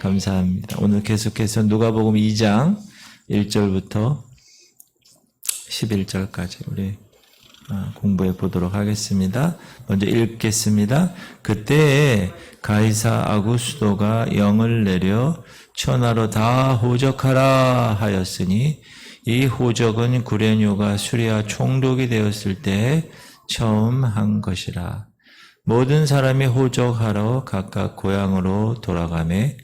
감사합니다. 오늘 계속해서 누가복음 2장 1절부터 11절까지 우리 공부해 보도록 하겠습니다. 먼저 읽겠습니다. 그때에 가이사 아구스도가 영을 내려 천하로 다 호적하라 하였으니 이 호적은 구레뇨가 수리아 총독이 되었을 때 처음 한 것이라. 모든 사람이 호적하러 각각 고향으로 돌아가매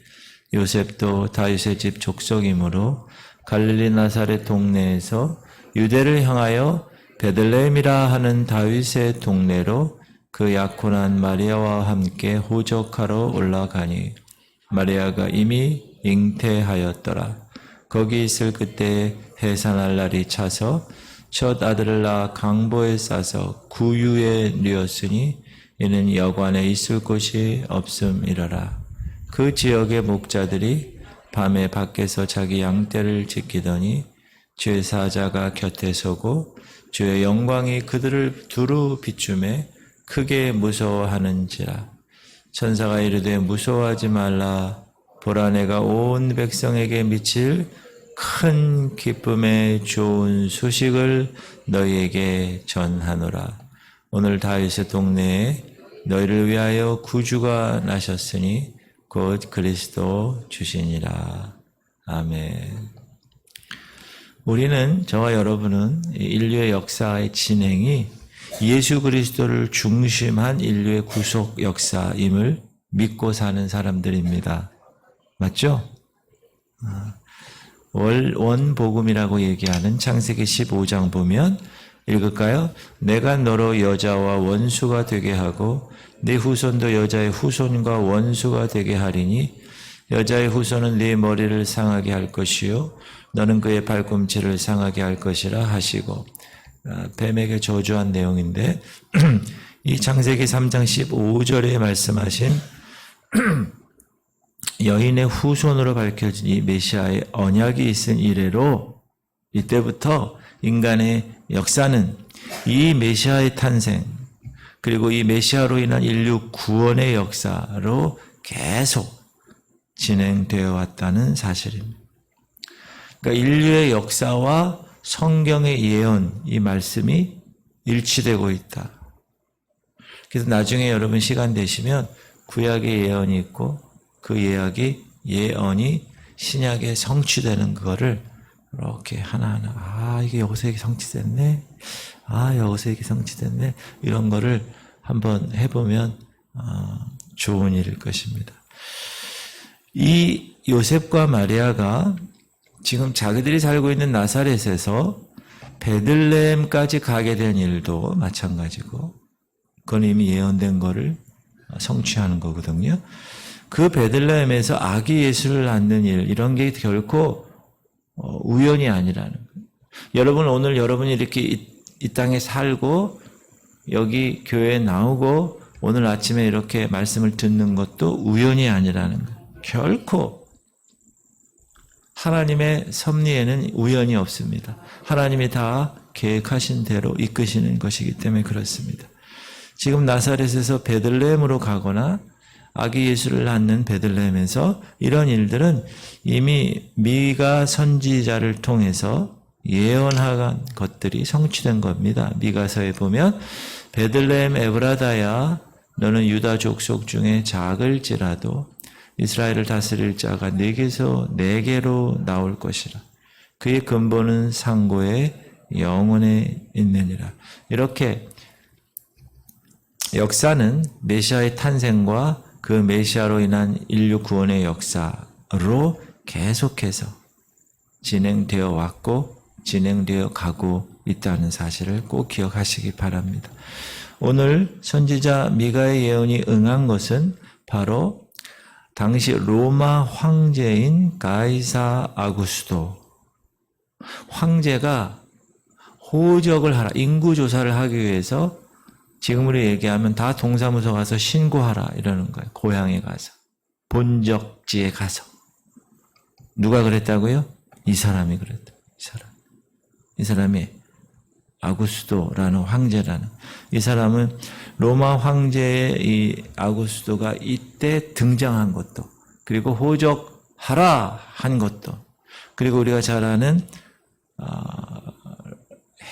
요셉도 다윗의 집 족속이므로 갈릴리 나사렛 동네에서 유대를 향하여 베들레헴이라 하는 다윗의 동네로 그 약혼한 마리아와 함께 호적하러 올라가니 마리아가 이미 잉태하였더라. 거기 있을 그때에 해산할 날이 차서 첫 아들을 낳아 강보에 싸서 구유에 뉘었으니 이는 여관에 있을 곳이 없음이러라. 그 지역의 목자들이 밤에 밖에서 자기 양떼를 지키더니 주의 사자가 곁에 서고 주의 영광이 그들을 두루 비추매 크게 무서워하는지라. 천사가 이르되 무서워하지 말라. 보라 내가 온 백성에게 미칠 큰 기쁨의 좋은 소식을 너희에게 전하노라. 오늘 다윗의 동네에 너희를 위하여 구주가 나셨으니 곧 그리스도 주시니라. 아멘. 우리는, 저와 여러분은 인류의 역사의 진행이 예수 그리스도를 중심한 인류의 구속 역사임을 믿고 사는 사람들입니다. 맞죠? 원복음이라고 얘기하는 창세기 15장 보면 읽을까요? 내가 너로 여자와 원수가 되게 하고 네 후손도 여자의 후손과 원수가 되게 하리니 여자의 후손은 네 머리를 상하게 할 것이요 너는 그의 발꿈치를 상하게 할 것이라 하시고, 뱀에게 저주한 내용인데 이 창세기 3장 15절에 말씀하신 여인의 후손으로 밝혀진 이 메시아의 언약이 있은 이래로 이때부터 인간의 역사는 이 메시아의 탄생 그리고 이 메시아로 인한 인류 구원의 역사로 계속 진행되어 왔다는 사실입니다. 그러니까 인류의 역사와 성경의 예언, 이 말씀이 일치되고 있다. 그래서 나중에 여러분 시간 되시면 구약의 예언이 있고 그 예언이 신약에 성취되는 그거를 이렇게 하나하나, 이게 여기서 이게 성취됐네. 여기서 이게 성취됐네. 이런 거를 한번 해보면 좋은 일일 것입니다. 이 요셉과 마리아가 지금 자기들이 살고 있는 나사렛에서 베들레헴까지 가게 된 일도 마찬가지고, 그건 이미 예언된 거를 성취하는 거거든요. 그 베들레헴에서 아기 예수를 낳는 일, 이런 게 결코 우연이 아니라는 거예요. 여러분, 오늘 여러분이 이렇게 이 땅에 살고 여기 교회에 나오고 오늘 아침에 이렇게 말씀을 듣는 것도 우연이 아니라는 거예요. 결코 하나님의 섭리에는 우연이 없습니다. 하나님이 다 계획하신 대로 이끄시는 것이기 때문에 그렇습니다. 지금 나사렛에서 베들레헴으로 가거나 아기 예수를 낳는 베들레헴에서 이런 일들은 이미 미가 선지자를 통해서 예언한 것들이 성취된 겁니다. 미가서에 보면 베들레헴 에브라다야 너는 유다 족속 중에 작을지라도 이스라엘을 다스릴 자가 네게서 네게로 나올 것이라. 그의 근본은 상고의 영원에 있느니라. 이렇게 역사는 메시아의 탄생과 그 메시아로 인한 인류 구원의 역사로 계속해서 진행되어 왔고 진행되어 가고 있다는 사실을 꼭 기억하시기 바랍니다. 오늘 선지자 미가의 예언이 응한 것은 바로 당시 로마 황제인 가이사 아구스도 황제가 호적을 하라, 인구조사를 하기 위해서 지금으로 얘기하면 다 동사무소 가서 신고하라 이러는 거예요. 고향에 가서, 본적지에 가서. 누가 그랬다고요? 이 사람이 그랬다. 이 사람이 아구스도라는 황제라는, 이 사람은 로마 황제의 이 아구스도가 이때 등장한 것도, 그리고 호적 하라 한 것도, 그리고 우리가 잘 아는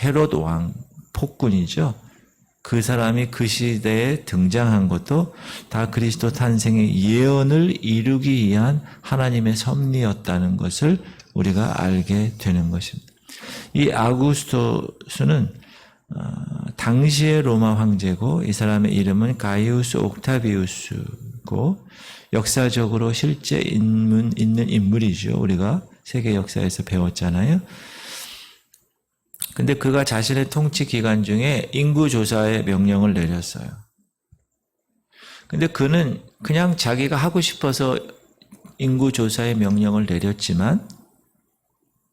헤롯 왕 폭군이죠. 그 사람이 그 시대에 등장한 것도 다 그리스도 탄생의 예언을 이루기 위한 하나님의 섭리였다는 것을 우리가 알게 되는 것입니다. 이 아구스토스는 당시의 로마 황제고, 이 사람의 이름은 가이우스 옥타비우스고, 역사적으로 실제 있는 인물이죠. 우리가 세계 역사에서 배웠잖아요. 근데 그가 자신의 통치 기간 중에 인구조사의 명령을 내렸어요. 근데 그는 그냥 자기가 하고 싶어서 인구조사의 명령을 내렸지만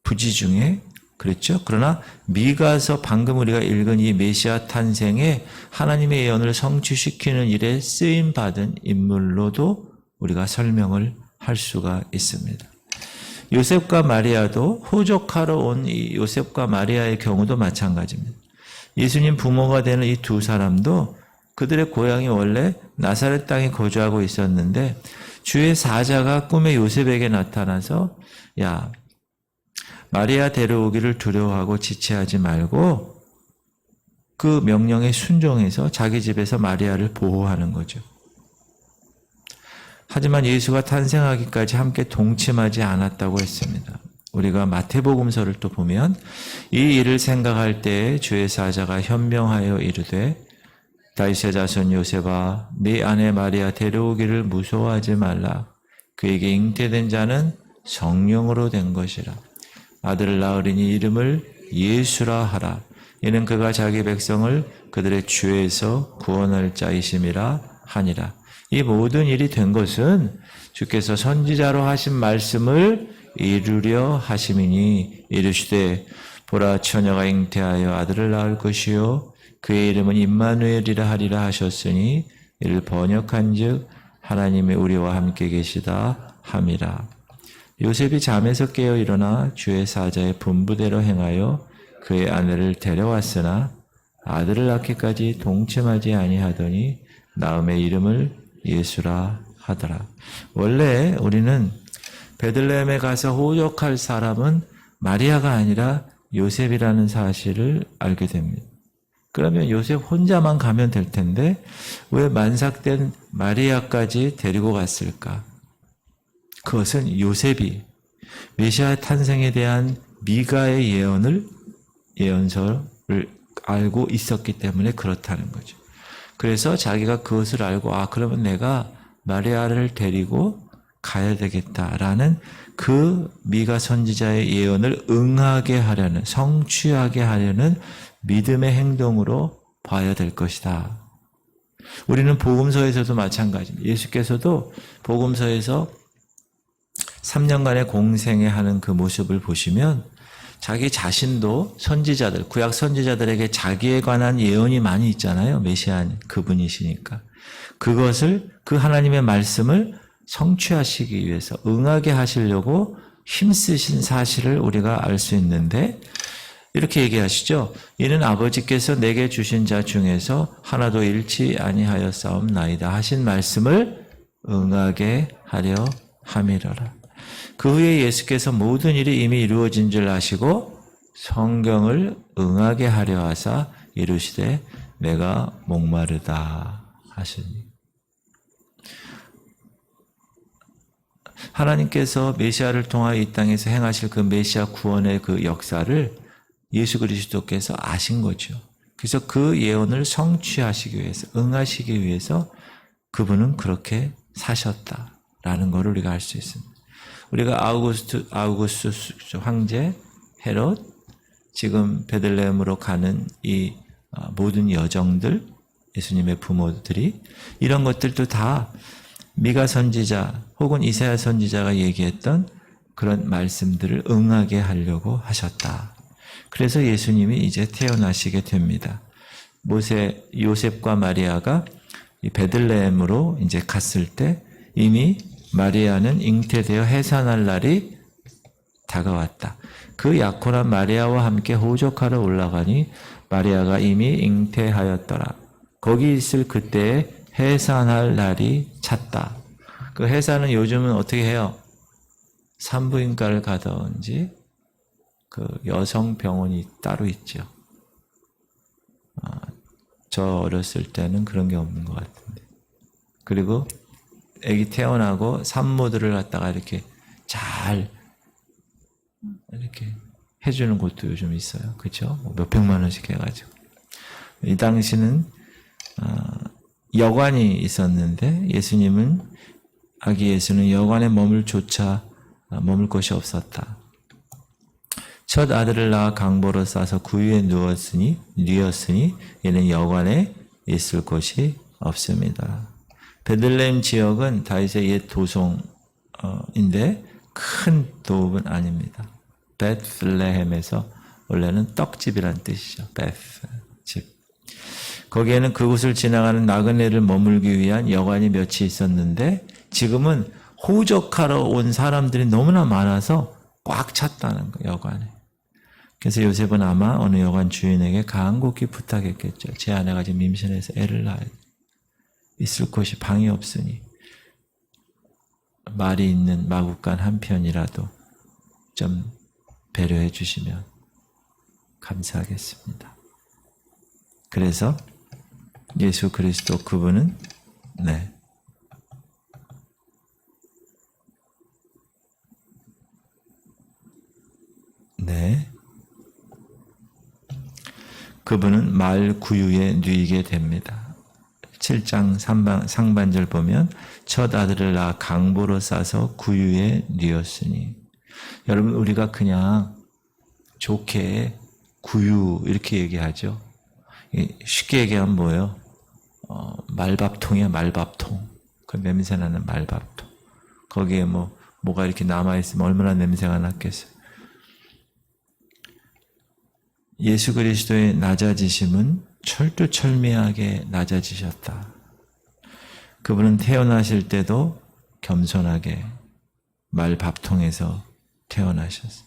부지중에 그랬죠. 그러나 미가서 방금 우리가 읽은 이 메시아 탄생에 하나님의 예언을 성취시키는 일에 쓰임받은 인물로도 우리가 설명을 할 수가 있습니다. 요셉과 마리아도 호적하러 온 이 요셉과 마리아의 경우도 마찬가지입니다. 예수님 부모가 되는 이 두 사람도 그들의 고향이 원래 나사렛 땅에 거주하고 있었는데, 주의 사자가 꿈에 요셉에게 나타나서 야, 마리아 데려오기를 두려워하고 지체하지 말고 그 명령에 순종해서 자기 집에서 마리아를 보호하는 거죠. 하지만 예수가 탄생하기까지 함께 동침하지 않았다고 했습니다. 우리가 마태복음서를 또 보면 이 일을 생각할 때에 주의 사자가 현명하여 이르되 다윗의 자손 요셉아, 네 아내 마리아 데려오기를 무서워하지 말라. 그에게 잉태된 자는 성령으로 된 것이라. 아들을 낳으리니 이름을 예수라 하라. 이는 그가 자기 백성을 그들의 죄에서 구원할 자이심이라 하니라. 이 모든 일이 된 것은 주께서 선지자로 하신 말씀을 이루려 하심이니, 이르시되 보라, 처녀가 잉태하여 아들을 낳을 것이요 그의 이름은 임마누엘이라 하리라 하셨으니, 이를 번역한즉 하나님의 우리와 함께 계시다 함이라. 요셉이 잠에서 깨어 일어나 주의 사자의 분부대로 행하여 그의 아내를 데려왔으나 아들을 낳기까지 동침하지 아니하더니 낳음의 이름을 예수라 하더라. 원래 우리는 베들레헴에 가서 호적할 사람은 마리아가 아니라 요셉이라는 사실을 알게 됩니다. 그러면 요셉 혼자만 가면 될 텐데 왜 만삭된 마리아까지 데리고 갔을까? 그것은 요셉이 메시아 탄생에 대한 미가의 예언서를 알고 있었기 때문에 그렇다는 거죠. 그래서 자기가 그것을 알고 그러면 내가 마리아를 데리고 가야 되겠다라는 그 미가 선지자의 예언을 응하게 하려는, 성취하게 하려는 믿음의 행동으로 봐야 될 것이다. 우리는 복음서에서도 마찬가지입니다. 예수께서도 복음서에서 3년간의 공생에 하는 그 모습을 보시면 자기 자신도 선지자들, 구약 선지자들에게 자기에 관한 예언이 많이 있잖아요. 메시아 그분이시니까. 그것을, 그 하나님의 말씀을 성취하시기 위해서 응하게 하시려고 힘쓰신 사실을 우리가 알 수 있는데, 이렇게 얘기하시죠. 이는 아버지께서 내게 주신 자 중에서 하나도 잃지 아니하였사옵나이다 하신 말씀을 응하게 하려 함이로라. 그 후에 예수께서 모든 일이 이미 이루어진 줄 아시고 성경을 응하게 하려 하사 이르시되 내가 목마르다 하시니. 하나님께서 메시아를 통하여 이 땅에서 행하실 그 메시아 구원의 그 역사를 예수 그리스도께서 아신 거죠. 그래서 그 예언을 성취하시기 위해서, 응하시기 위해서 그분은 그렇게 사셨다라는 것을 우리가 알 수 있습니다. 우리가 아우구스투스 황제, 헤롯, 지금 베들레헴으로 가는 이 모든 여정들, 예수님의 부모들이, 이런 것들도 다 미가 선지자 혹은 이사야 선지자가 얘기했던 그런 말씀들을 응하게 하려고 하셨다. 그래서 예수님이 이제 태어나시게 됩니다. 요셉과 마리아가 이 베들레헴으로 이제 갔을 때 이미 마리아는 잉태되어 해산할 날이 다가왔다. 그 약혼한 마리아와 함께 호적하러 올라가니 마리아가 이미 잉태하였더라. 거기 있을 그때에 해산할 날이 찼다. 그 해산은 요즘은 어떻게 해요? 산부인과를 가든지 그 여성 병원이 따로 있죠. 저 어렸을 때는 그런 게 없는 것 같은데. 그리고 아기 태어나고 산모들을 갖다가 이렇게 잘 이렇게 해주는 곳도 요즘 있어요. 그렇죠? 몇백만 원씩 해가지고. 이 당시는 여관이 있었는데 아기 예수는 여관에 머물 곳이 없었다. 첫 아들을 낳아 강보로 싸서 구유에 누웠으니 이는 여관에 있을 곳이 없습니다. 베들레헴 지역은 다윗의 옛 도성인데 큰 도읍은 아닙니다. 베들레헴에서 원래는 떡집이란 뜻이죠. 집. 거기에는 그곳을 지나가는 나그네를 머물기 위한 여관이 몇이 있었는데 지금은 호적하러 온 사람들이 너무나 많아서 꽉 찼다는 거예요. 여관에. 그래서 요셉은 아마 어느 여관 주인에게 간곡히 부탁했겠죠. 제 아내가 지금 임신해서 애를 낳아야 돼. 있을 곳이 방이 없으니 말이 있는 마구간 한 편이라도 좀 배려해 주시면 감사하겠습니다. 그래서 예수 그리스도 그분은 그분은 말 구유에 누이게 됩니다. 7장 상반절 보면 첫 아들을 낳아 강보로 싸서 구유에 누였으니. 여러분 우리가 그냥 좋게 구유 이렇게 얘기하죠. 쉽게 얘기하면 뭐예요? 말밥통이야, 말밥통. 그 냄새나는 말밥통. 거기에 뭐가 이렇게 남아있으면 얼마나 냄새가 났겠어요. 예수 그리스도의 낮아지심은 철두철미하게 낮아지셨다. 그분은 태어나실 때도 겸손하게 말밥통에서 태어나셨어요.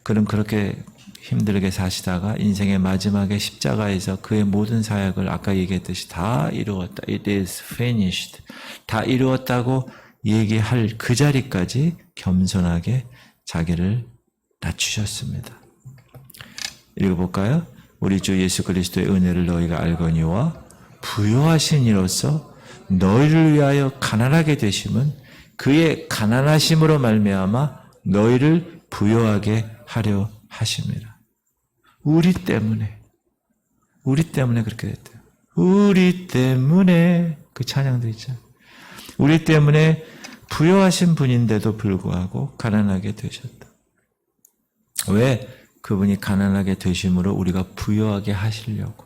그럼 그렇게 힘들게 사시다가 인생의 마지막에 십자가에서 그의 모든 사역을 아까 얘기했듯이 다 이루었다. It is finished. 다 이루었다고 얘기할 그 자리까지 겸손하게 자기를 낮추셨습니다. 읽어볼까요? 우리 주 예수 그리스도의 은혜를 너희가 알거니와 부요하신 이로써 너희를 위하여 가난하게 되심은 그의 가난하심으로 말미암아 너희를 부요하게 하려 하심이라. 우리 때문에 그렇게 됐대요. 우리 때문에 그 찬양도 있잖아요. 우리 때문에 부요하신 분인데도 불구하고 가난하게 되셨다. 왜? 그분이 가난하게 되심으로 우리가 부요하게 하시려고.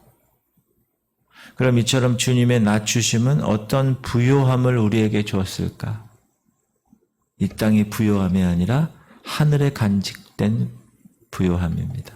그럼 이처럼 주님의 낮추심은 어떤 부요함을 우리에게 줬을까? 이 땅의 부요함이 아니라 하늘에 간직된 부요함입니다.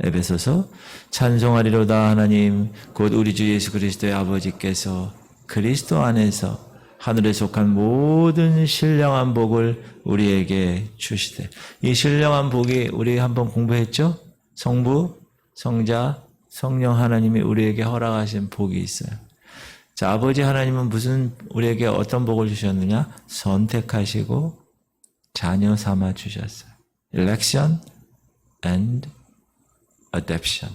에베소서 찬송하리로다 하나님 곧 우리 주 예수 그리스도의 아버지께서 그리스도 안에서 하늘에 속한 모든 신령한 복을 우리에게 주시되. 이 신령한 복이 우리 한번 공부했죠? 성부, 성자, 성령 하나님이 우리에게 허락하신 복이 있어요. 자, 아버지 하나님은 우리에게 어떤 복을 주셨느냐? 선택하시고 자녀 삼아 주셨어요. Election and adoption.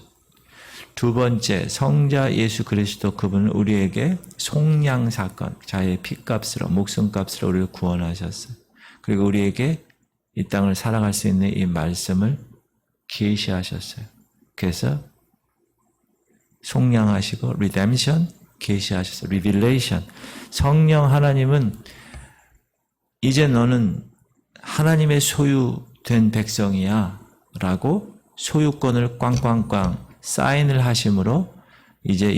두 번째, 성자 예수 그리스도 그분은 우리에게 속량사건, 자의 피값으로, 목숨값으로 우리를 구원하셨어요. 그리고 우리에게 이 땅을 살아갈 수 있는 이 말씀을 계시하셨어요. 그래서 속량하시고 redemption, 계시하셨어요. revelation. 성령 하나님은 이제 너는 하나님의 소유된 백성이야 라고 소유권을 꽝꽝꽝 사인을 하심으로 이제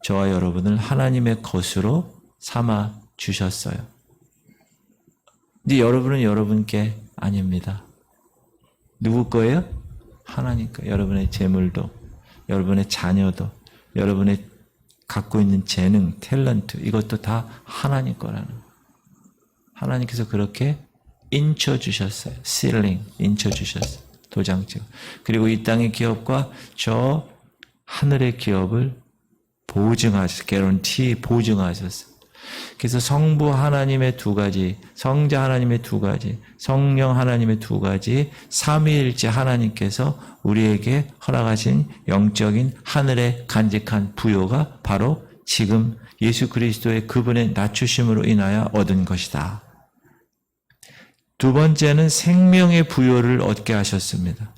저와 여러분을 하나님의 것으로 삼아 주셨어요. 근데 여러분은 여러분께 아닙니다. 누구 거예요? 하나님 거. 여러분의 재물도, 여러분의 자녀도, 여러분의 갖고 있는 재능, 탤런트 이것도 다 하나님 거라는 거예요. 하나님께서 그렇게 인쳐주셨어요. sealing, 인쳐주셨어요. 도장 찍어. 그리고 이 땅의 기업과 하늘의 기업을 보증하셨어요. 보증하셨어요. 그래서 성부 하나님의 두 가지, 성자 하나님의 두 가지, 성령 하나님의 두 가지, 삼위일체 하나님께서 우리에게 허락하신 영적인 하늘의 간직한 부요가 바로 지금 예수 그리스도의 그분의 낮추심으로 인하여 얻은 것이다. 두 번째는 생명의 부요를 얻게 하셨습니다.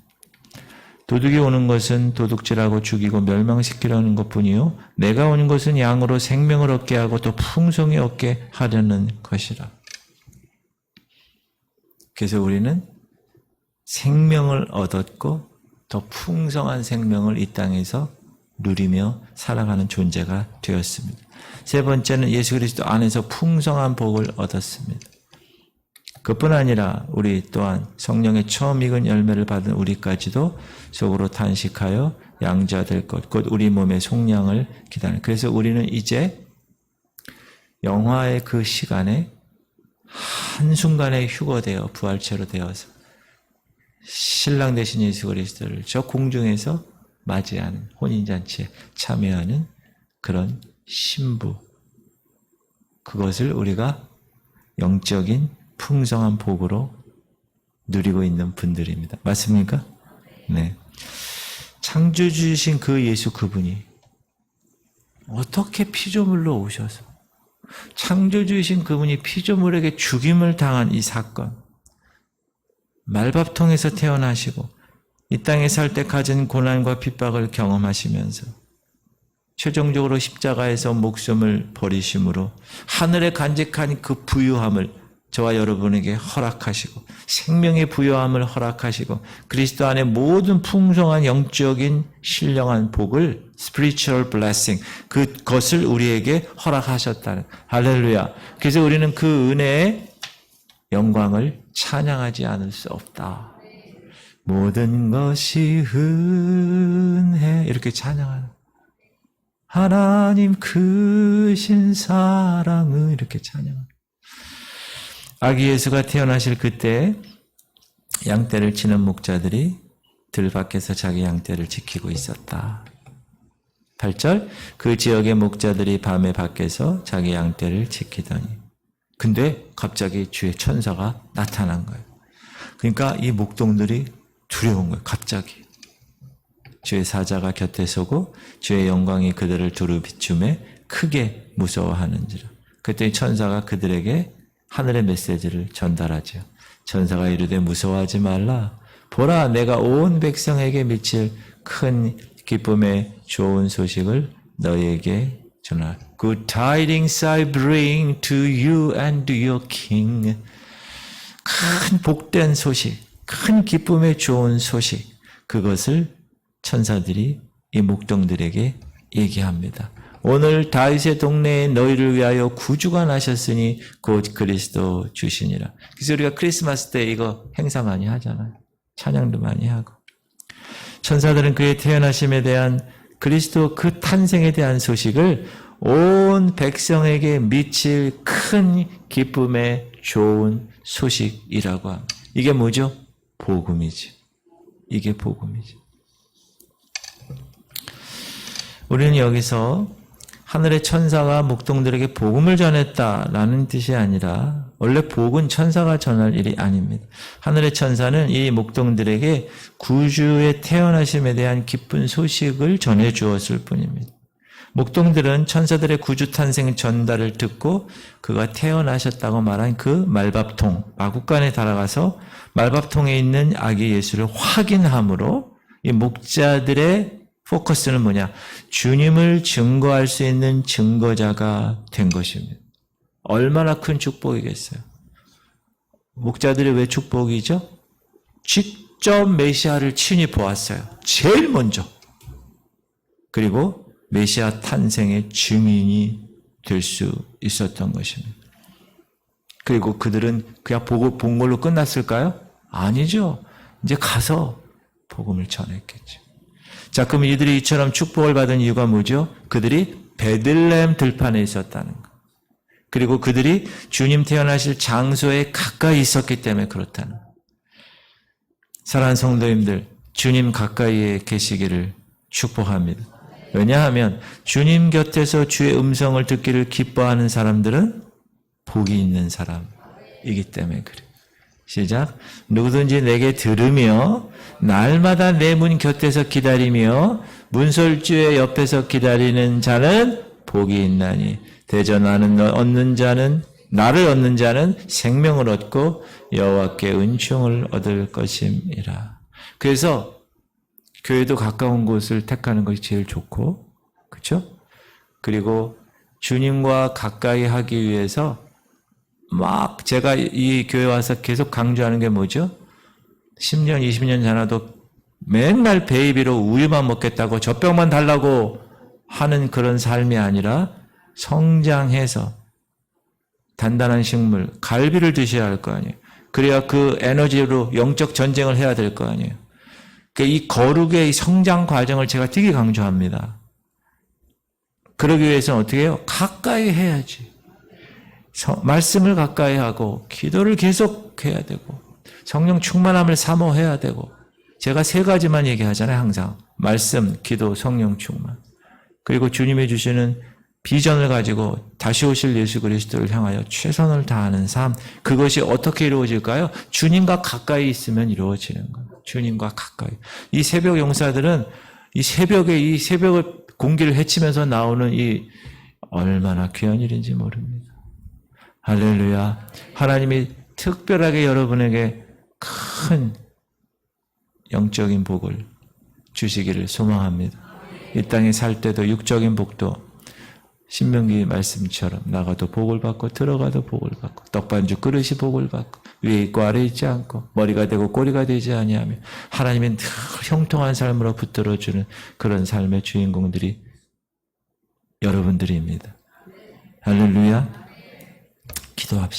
도둑이 오는 것은 도둑질하고 죽이고 멸망시키려는 것뿐이요 내가 오는 것은 양으로 생명을 얻게 하고 또 풍성히 얻게 하려는 것이라. 그래서 우리는 생명을 얻었고 더 풍성한 생명을 이 땅에서 누리며 살아가는 존재가 되었습니다. 세 번째는 예수 그리스도 안에서 풍성한 복을 얻었습니다. 그뿐 아니라 우리 또한 성령의 처음 익은 열매를 받은 우리까지도 속으로 탄식하여 양자될 것, 곧 우리 몸의 속량을 기다리는. 그래서 우리는 이제 영화의 그 시간에 한순간에 휴거되어 부활체로 되어서 신랑 되신 예수 그리스도를 저 공중에서 맞이하는 혼인잔치에 참여하는 그런 신부, 그것을 우리가 영적인 풍성한 복으로 누리고 있는 분들입니다. 맞습니까? 네. 창조주이신 그 예수 그분이 어떻게 피조물로 오셔서 창조주이신 그분이 피조물에게 죽임을 당한 이 사건, 말밥통에서 태어나시고 이 땅에 살 때 가진 고난과 핍박을 경험하시면서 최종적으로 십자가에서 목숨을 버리심으로 하늘에 간직한 그 부유함을 저와 여러분에게 허락하시고 생명의 부유함을 허락하시고 그리스도 안에 모든 풍성한 영적인 신령한 복을 spiritual blessing 그것을 우리에게 허락하셨다는 할렐루야. 그래서 우리는 그 은혜의 영광을 찬양하지 않을 수 없다. 모든 것이 은혜 이렇게 찬양하는 하나님 크신 사랑을 이렇게 찬양하는 아기 예수가 태어나실 그때 양떼를 치는 목자들이 들 밖에서 자기 양떼를 지키고 있었다. 8절 그 지역의 목자들이 밤에 밖에서 자기 양떼를 지키더니 근데 갑자기 주의 천사가 나타난 거예요. 그러니까 이 목동들이 두려운 거예요. 갑자기. 주의 사자가 곁에 서고 주의 영광이 그들을 두루 비추매 크게 무서워하는지라. 그때 천사가 그들에게 하늘의 메시지를 전달하죠. 천사가 이르되 무서워하지 말라. 보라 내가 온 백성에게 미칠 큰 기쁨의 좋은 소식을 너희에게 전하. Good tidings I bring to you and to your king. 큰 복된 소식, 큰 기쁨의 좋은 소식. 그것을 천사들이 이 목동들에게 얘기합니다. 오늘 다윗의 동네에 너희를 위하여 구주가 나셨으니 곧 그리스도 주시니라. 그래서 우리가 크리스마스 때 이거 행사 많이 하잖아요. 찬양도 많이 하고. 천사들은 그의 태어나심에 대한 그리스도 그 탄생에 대한 소식을 온 백성에게 미칠 큰 기쁨의 좋은 소식이라고 합니다. 이게 뭐죠? 복음이지. 이게 복음이지. 우리는 여기서 하늘의 천사가 목동들에게 복음을 전했다라는 뜻이 아니라 원래 복은 천사가 전할 일이 아닙니다. 하늘의 천사는 이 목동들에게 구주의 태어나심에 대한 기쁜 소식을 전해 주었을 뿐입니다. 목동들은 천사들의 구주 탄생 전달을 듣고 그가 태어나셨다고 말한 그 말밥통, 마국간에 달아가서 말밥통에 있는 아기 예수를 확인함으로 이 목자들의 포커스는 뭐냐? 주님을 증거할 수 있는 증거자가 된 것입니다. 얼마나 큰 축복이겠어요. 목자들이 왜 축복이죠? 직접 메시아를 친히 보았어요. 제일 먼저. 그리고 메시아 탄생의 증인이 될 수 있었던 것입니다. 그리고 그들은 그냥 보고 본 걸로 끝났을까요? 아니죠. 이제 가서 복음을 전했겠죠. 자, 그럼 이들이 이처럼 축복을 받은 이유가 뭐죠? 그들이 베들레헴 들판에 있었다는 것. 그리고 그들이 주님 태어나실 장소에 가까이 있었기 때문에 그렇다는 것. 사랑하는 성도님들, 주님 가까이에 계시기를 축복합니다. 왜냐하면 주님 곁에서 주의 음성을 듣기를 기뻐하는 사람들은 복이 있는 사람이기 때문에 그래요. 시작. 누구든지 내게 들으며 날마다 내 문 곁에서 기다리며 문설주의 옆에서 기다리는 자는 복이 있나니 대저 나를 얻는 자는 생명을 얻고 여호와께 은총을 얻을 것임이라. 그래서 교회도 가까운 곳을 택하는 것이 제일 좋고, 그렇죠? 그리고 주님과 가까이 하기 위해서 막 제가 이 교회 와서 계속 강조하는 게 뭐죠? 10년, 20년 지나도 맨날 베이비로 우유만 먹겠다고 젖병만 달라고 하는 그런 삶이 아니라 성장해서 단단한 식물, 갈비를 드셔야 할 거 아니에요. 그래야 그 에너지로 영적 전쟁을 해야 될 거 아니에요. 그러니까 이 거룩의 성장 과정을 제가 되게 강조합니다. 그러기 위해서는 어떻게 해요? 가까이 해야지. 말씀을 가까이 하고 기도를 계속 해야 되고 성령 충만함을 사모해야 되고 제가 3가지만 얘기하잖아요. 항상 말씀, 기도, 성령 충만. 그리고 주님이 주시는 비전을 가지고 다시 오실 예수 그리스도를 향하여 최선을 다하는 삶. 그것이 어떻게 이루어질까요? 주님과 가까이 있으면 이루어지는 거예요. 주님과 가까이. 이 새벽 용사들은 이 새벽을 공기를 헤치면서 나오는 이 얼마나 귀한 일인지 모릅니다. 할렐루야. 하나님이 특별하게 여러분에게 큰 영적인 복을 주시기를 소망합니다. 이 땅에 살 때도 육적인 복도 신명기 말씀처럼 나가도 복을 받고 들어가도 복을 받고 떡반죽 그릇이 복을 받고 위에 있고 아래 있지 않고 머리가 되고 꼬리가 되지 아니하며 하나님은 늘 형통한 삶으로 붙들어주는 그런 삶의 주인공들이 여러분들입니다. 할렐루야. 기도합시다.